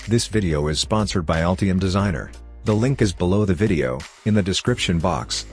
This video is sponsored by Altium Designer. The link is below the video, in the description box.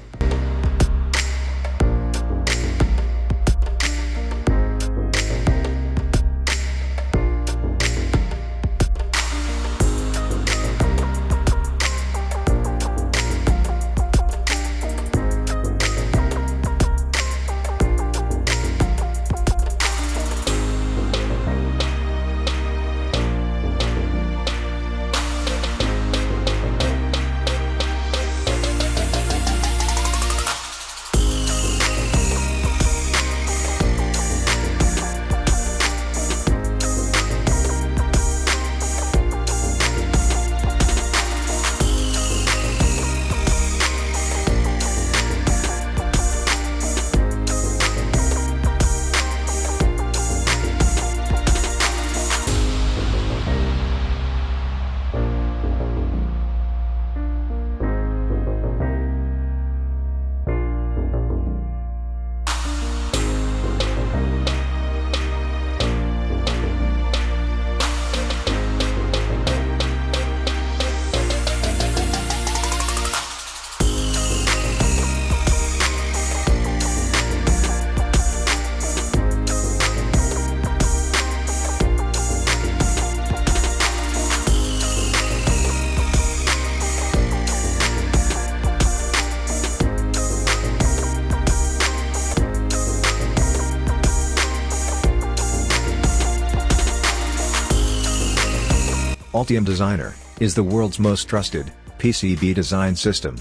Altium Designer is the world's most trusted PCB design system.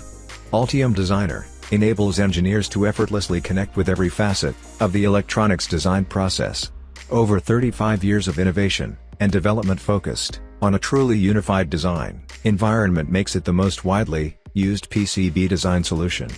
Altium Designer enables engineers to effortlessly connect with every facet of the electronics design process. Over 35 years of innovation and development focused on a truly unified design environment makes it the most widely used PCB design solution.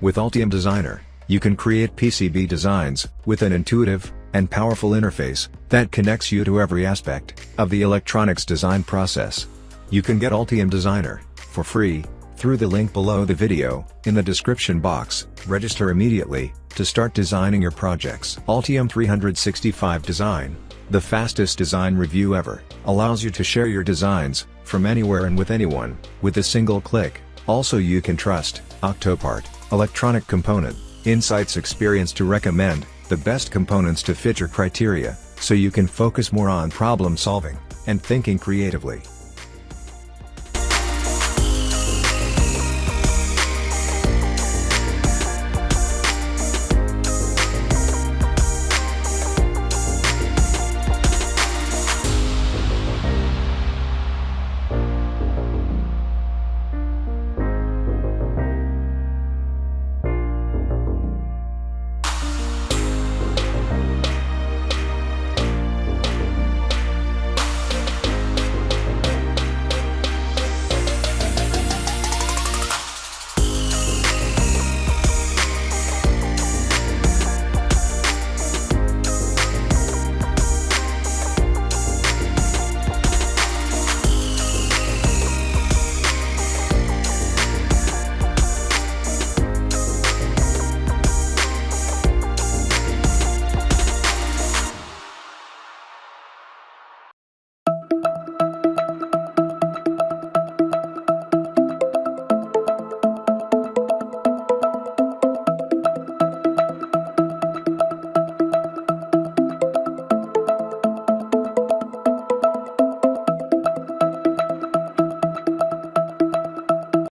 With Altium Designer, you can create PCB designs with an intuitive and powerful interface that connects you to every aspect of the electronics design process. You can get Altium Designer for free through the link below the video in the description box. Register immediately to start designing your projects. Altium 365 Design, the fastest design review ever, allows you to share your designs from anywhere and with anyone with a single click. Also, you can trust Octopart electronic component insights experience to recommend the best components to fit your criteria, so you can focus more on problem solving and thinking creatively.